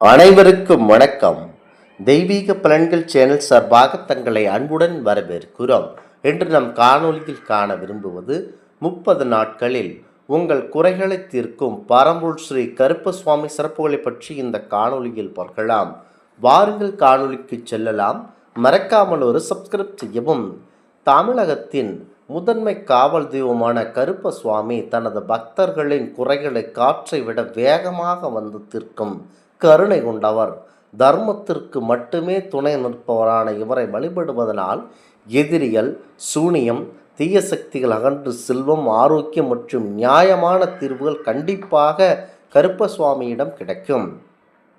அனைவருக்கும் வணக்கம். தெய்வீக பலன்கள் சேனல் சார்பாக தங்களை அன்புடன் வரவேற்கிறோம். இன்று நம் காணொலியில் காண விரும்புவது 30 நாட்களில் உங்கள் குறைகளை தீர்க்கும் பரம்பொருள் ஸ்ரீ கருப்பசுவாமி சிறப்புகளை பற்றி இந்த காணொலியில் பார்க்கலாம். வாருங்கள் காணொலிக்கு செல்லலாம். மறக்காமல் ஒரு சப்ஸ்கிரைப் செய்யவும். தமிழகத்தின் முதன்மை காவல் தெய்வமான கருப்பசுவாமி தனது பக்தர்களின் குறைகளை காற்றை விட வேகமாக வந்து தீர்க்கும் கருணை கொண்டவர். தர்மத்திற்கு மட்டுமே துணை நிற்பவரான இவரை வழிபடுவதனால் எதிரிகள், சூனியம், தீய சக்திகள் அகன்று செல்வம், ஆரோக்கியம் மற்றும் நியாயமான தீர்வுகள் கண்டிப்பாக கருப்பசுவாமியிடம் கிடைக்கும்.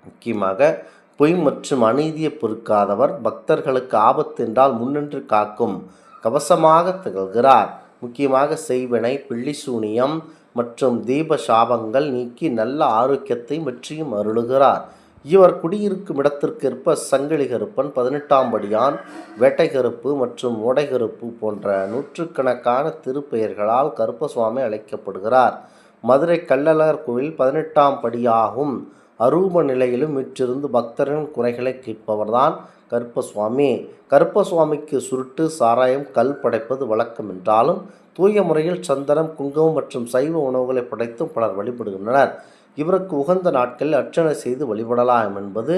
முக்கியமாக பொய் மற்றும் அநீதியை பொறுக்காதவர். பக்தர்களுக்கு ஆபத்து என்றால் முன்னின்று காக்கும் கவசமாக திகழ்கிறார். முக்கியமாக செய்வினை, பிள்ளி சூனியம் மற்றும் தீப சாபங்கள் நீக்கி நல்ல ஆரோக்கியத்தை வெற்றியும் அருளுகிறார். இவர் குடியிருக்கும் இடத்திற்கேற்ப சங்கிலி கருப்பன், 18ஆம் படியான், வேட்டை கருப்பு மற்றும் ஓடை கருப்பு போன்ற நூற்றுக்கணக்கான திருப்பெயர்களால் கருப்பசுவாமி அழைக்கப்படுகிறார். மதுரை கள்ளழகர் கோவில் 18ஆம் படியாகும் அரூப நிலையிலும் வீற்றிருந்து பக்தர்களின் குறைகளை கேட்பவர்தான் கருப்பசுவாமி. கருப்பசுவாமிக்கு சுருட்டு, சாராயம், கல் படைப்பது வழக்கம் என்றாலும் தூய முறையில் சந்தனம், குங்குமம் மற்றும் சைவ உணவுகளை படைத்தும் பலர் வழிபடுகின்றனர். இவருக்கு உகந்த நாட்களில் அர்ச்சனை செய்து வழிபடலாம் என்பது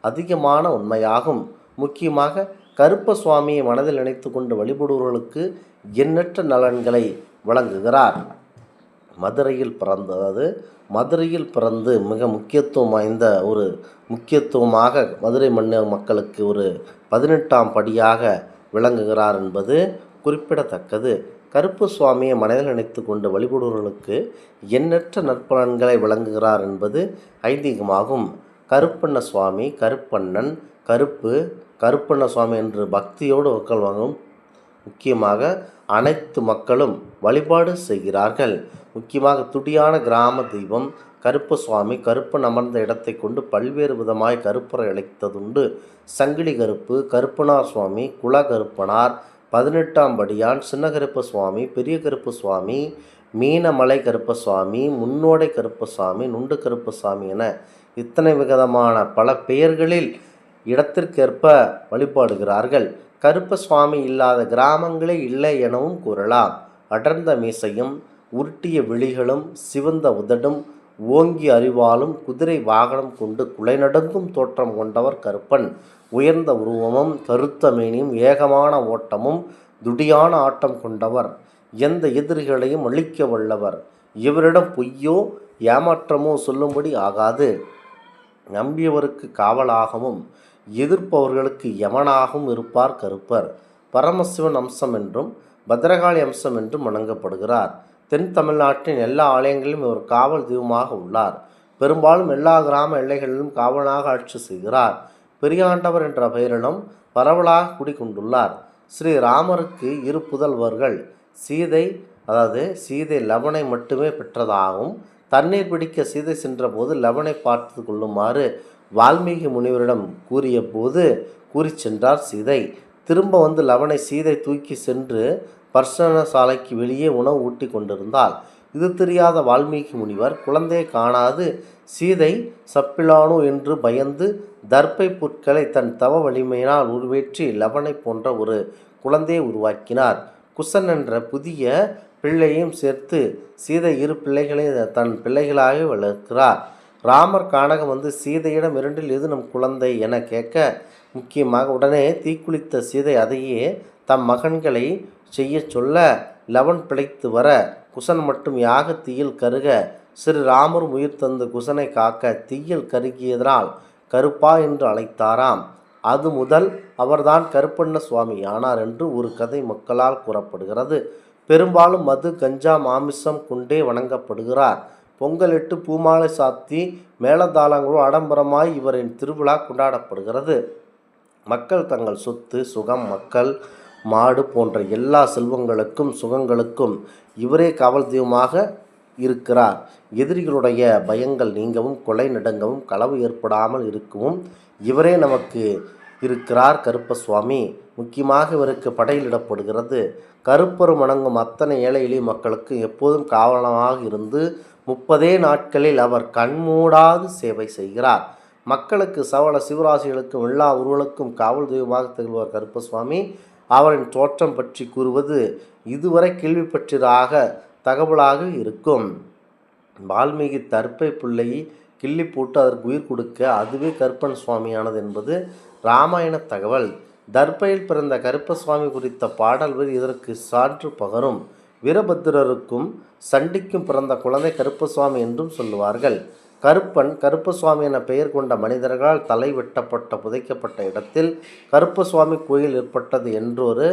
அதிகமான உண்மையாகும். முக்கியமாக கருப்பசுவாமியை மனதில் நினைத்து கொண்டு வழிபடுபவர்களுக்கு எண்ணற்ற நலன்களை வழங்குகிறார். மதுரையில் பிறந்து மிக முக்கியத்துவம் வாய்ந்த ஒரு முக்கியத்துவமாக மதுரை மக்களுக்கு ஒரு 18ஆம் படியாக விளங்குகிறார் என்பது குறிப்பிடத்தக்கது. கருப்பசுவாமியை மனதில் நினைத்து கொண்டு வழிபடுபவர்களுக்கு எண்ணற்ற நற்பலன்களை வழங்குகிறார் என்பது ஐதீகமாகும். கருப்பண்ண சுவாமி, கருப்பண்ணன், கருப்பண்ண சுவாமி என்று பக்தியோடு மக்கள் வாங்கும். முக்கியமாக அனைத்து மக்களும் வழிபாடு செய்கிறார்கள். முக்கியமாக துடியான கிராம தெய்வம் கருப்பசுவாமி. கருப்பன் அமர்ந்த இடத்தை கொண்டு பல்வேறு விதமாய் கருப்பரை அழைத்ததுண்டு. சங்கிலி கருப்பு, கருப்பனார் சுவாமி, குல கருப்பனார், 18ஆம் படியான், சின்ன கருப்பசுவாமி, பெரிய கருப்பசுவாமி, மீனமலை கருப்பசுவாமி, முன்னோடை கருப்பசுவாமி, நுண்டு கருப்பசுவாமி என இத்தனை விதமான பல பெயர்களில் இடத்திற்கேற்ப வழிபாடுகிறார்கள். கருப்பசுவாமி இல்லாத கிராமங்களே இல்லை எனவும் கூறலாம். அடர்ந்த மீசையும், உருட்டிய விழிகளும், சிவந்த உதடும், ஓங்கி அறிவாலும், குதிரை வாகனம் கொண்டு குலைநடுங்கும் தோற்றம் கொண்டவர் கருப்பன். உயர்ந்த உருவமும், கருத்த மேனியும், ஏகமான ஓட்டமும், துடியான ஆட்டம் கொண்டவர். எந்த எதிரிகளையும் அழிக்க வல்லவர். இவரிடம் பொய்யோ ஏமாற்றமோ சொல்லும்படி ஆகாது. நம்பியவருக்கு காவலாகவும் எதிர்ப்பவர்களுக்கு யமனாகவும் இருப்பார் கருப்பர். பரமசிவன் அம்சம் என்றும் பத்ரகாளி அம்சம் என்றும் வணங்கப்படுகிறார். தென் தமிழ்நாட்டின் எல்லா ஆலயங்களிலும் இவர் காவல் தெய்வமாக உள்ளார். பெரும்பாலும் எல்லா கிராம எல்லைகளிலும் காவலாக ஆட்சி செய்கிறார். பெரியாண்டவர் என்ற பெயரிலும் பரவலாக குடிக்கொண்டுள்ளார். ஸ்ரீ ராமருக்கு 2 புதல்வர்கள். சீதை லவனை மட்டுமே பெற்றதாகவும், தண்ணீர் பிடிக்க சீதை சென்றபோது லவனை பார்த்து கொள்ளுமாறு வால்மீகி முனிவரிடம் கூறி சென்றார் சீதை. திரும்ப வந்து லவனை சீதை தூக்கி சென்று பர்சன சாலைக்கு வெளியே உணவு ஊட்டி கொண்டிருந்தாள். இது தெரியாத வால்மீகி முனிவர் குழந்தையை காணாது சீதை சப்பிலானோ என்று பயந்து தர்ப்பை புற்களை தன் தவ வலிமையினால் உருவேற்றி லவனை போன்ற ஒரு குழந்தையை உருவாக்கினார். குசன் என்ற புதிய பிள்ளையையும் சேர்த்து சீதை 2 பிள்ளைகளையும் தன் பிள்ளைகளாக வளர்க்கிறார். ராமர் காணக வந்து சீதையிடம் 2இல் எது நம் குழந்தை என கேட்க, முக்கியமாக உடனே தீக்குளித்த சீதை அதையே தம் மகன்களை செய்ய சொல்ல, லவன் பிழைத்து வர குசன் மட்டும் யாக தீயில் கருக, சிறு ராமர் உயிர் தந்து குசனை காக்க தீயில் கருகியதனால் கருப்பா என்று அழைத்தாராம். அது முதல் அவர்தான் கருப்பண்ண சுவாமி ஆனார் என்று ஒரு கதை மக்களால் கூறப்படுகிறது. பெரும்பாலும் மது, கஞ்சா, மாமிசம் கொண்டே வணங்கப்படுகிறார். பொங்கலிட்டு பூமாலை சாத்தி மேளதாளங்களோ ஆடம்பரமாய் இவரின் திருவிழா கொண்டாடப்படுகிறது. மக்கள் தங்கள் சொத்து, சுகம், மக்கள், மாடு போன்ற எல்லா செல்வங்களுக்கும் சுகங்களுக்கும் இவரே காவல் தெய்வமாக இருக்கிறார். எதிரிகளுடைய பயங்கள் நீங்கவும், கொலை நடுங்கவும், களவு ஏற்படாமல் இருக்கவும் இவரே நமக்கு இருக்கிறார் கருப்பசுவாமி. முக்கியமாக இவருக்கு படையிலிடப்படுகிறது. கருப்பரும் வணங்கும் அத்தனை ஏழை எளிய மக்களுக்கு எப்போதும் காவலமாக இருந்து 30 நாட்களில் அவர் கண்மூடாது சேவை செய்கிறார். மக்களுக்கு சகல சிவராசிகளுக்கும் எல்லா உருவலுக்கும் காவல் தெய்வமாக திகழ்வார் கருப்பசுவாமி. அவரின் தோற்றம் பற்றி கூறுவது இதுவரை கேள்விப்பட்டதாக தகவலாக இருக்கும். வால்மீகி தர்ப்பை பிள்ளையை கிள்ளி போட்டு அதற்கு உயிர் கொடுக்க அதுவே கருப்பன் சுவாமியானது என்பது இராமாயண தகவல். தர்ப்பையில் பிறந்த கருப்பசுவாமி குறித்த பாடல் வரி இதற்கு சான்று பகரும். வீரபத்திரருக்கும் சண்டிக்கும் பிறந்த குழந்தை கருப்பசுவாமி என்றும் சொல்லுவார்கள். கருப்பன் கருப்பசுவாமி என பெயர் கொண்ட மனிதர்களால் தலை வெட்டப்பட்ட புதைக்கப்பட்ட இடத்தில் கருப்பசுவாமி கோயில் ஏற்பட்டது என்றொரு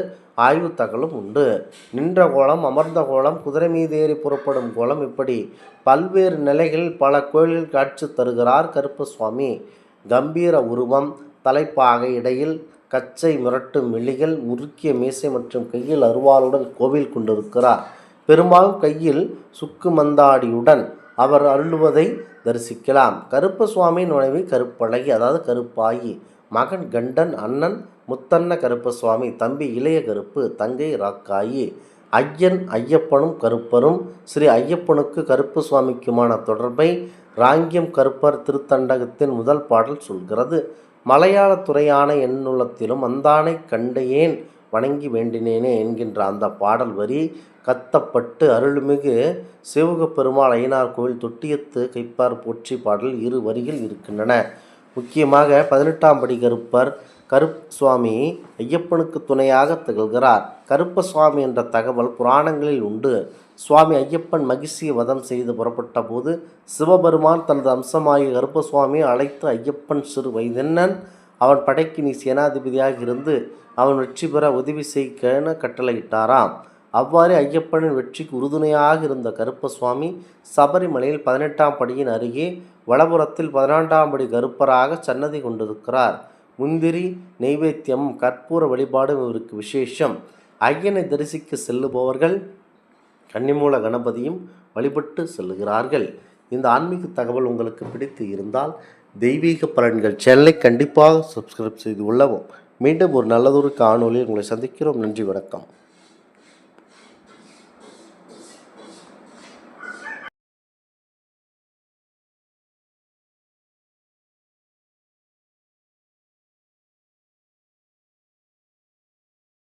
ஆய்வு தகவலும் உண்டு. நின்ற கோலம், அமர்ந்த கோலம், குதிரை மீது ஏறி புறப்படும் கோலம், இப்படி பல்வேறு நிலைகளில் பல கோயில்கள் காட்சி தருகிறார் கருப்பசுவாமி. கம்பீர உருவம், தலைப்பாகை, இடையில் கச்சை மிரட்டும் விழிகள், முறுக்கிய மீசை மற்றும் கையில் அருவாளுடன் கோவில் கொண்டிருக்கிறார். பெரும்பாலும் கையில் சுக்கு மந்தாடியுடன் அவர் அருளுவதை தரிசிக்கலாம். கருப்பசுவாமி மனைவி கருப்பழகி, அதாவது கருப்பாயி. மகன் கண்டன், அண்ணன் முத்தன்ன கருப்பசுவாமி, தம்பி இளைய கருப்பு, தங்கை ராக்காயி. ஐயன் ஐயப்பனும் கருப்பரும். ஸ்ரீ ஐயப்பனுக்கு கருப்பசுவாமிக்குமான தொடர்பை ராங்கியம் கருப்பர் திருத்தண்டகத்தின் முதல் பாடல் சொல்கிறது. மலையாள துறையான என்னுள்ளத்திலும் அந்தானை கண்டையேன் வணங்கி வேண்டினேனே என்கின்ற அந்த பாடல் வரி கத்தப்பட்டு அருள்மிகு சிவகப்பெருமாள் ஐயனார் கோவில் தொட்டியத்து கைப்பார் போற்றி பாடல் இரு வரிகள் இருக்கின்றன. முக்கியமாக 18ஆம் படி கருப்பர் கருப்பசுவாமி ஐயப்பனுக்கு துணையாக திகழ்கிறார். கருப்பசுவாமி என்ற தகவல் புராணங்களில் உண்டு. சுவாமி ஐயப்பன் மகிழ்ச்சியை வதம் செய்து புறப்பட்ட போது சிவபெருமான் தனது அம்சமாகிய கருப்பசுவாமியை அழைத்து, ஐயப்பன் சிறு வைதன்னன், அவன் படைக்கு நீ சேனாதிபதியாக இருந்து அவன் வெற்றி பெற உதவி செய்ய கட்டளையிட்டாராம். அவ்வாறு ஐயப்பனின் வெற்றிக்கு உறுதுணையாக இருந்த கருப்பசுவாமி சபரிமலையில் 18ஆம் படியின் அருகே வலப்புறத்தில் 14ஆம் படி கருப்பராக சன்னதி கொண்டிருக்கிறார். முந்திரி நெய்வேத்தியம் கற்பூர வழிபாடும் இவருக்கு விசேஷம். ஐயனை தரிசிக்க செல்லுபவர்கள் கன்னிமூல கணபதியும் வழிபட்டு செல்லுகிறார்கள். இந்த ஆன்மீக தகவல் உங்களுக்கு பிடித்து இருந்தால் தெய்வீக பலன்கள் சேனலை கண்டிப்பாக சப்ஸ்கிரைப் செய்து கொள்ளவும். மீண்டும் ஒரு நல்லதொரு காணொலியில் உங்களை சந்திக்கிறோம். நன்றி, வணக்கம்.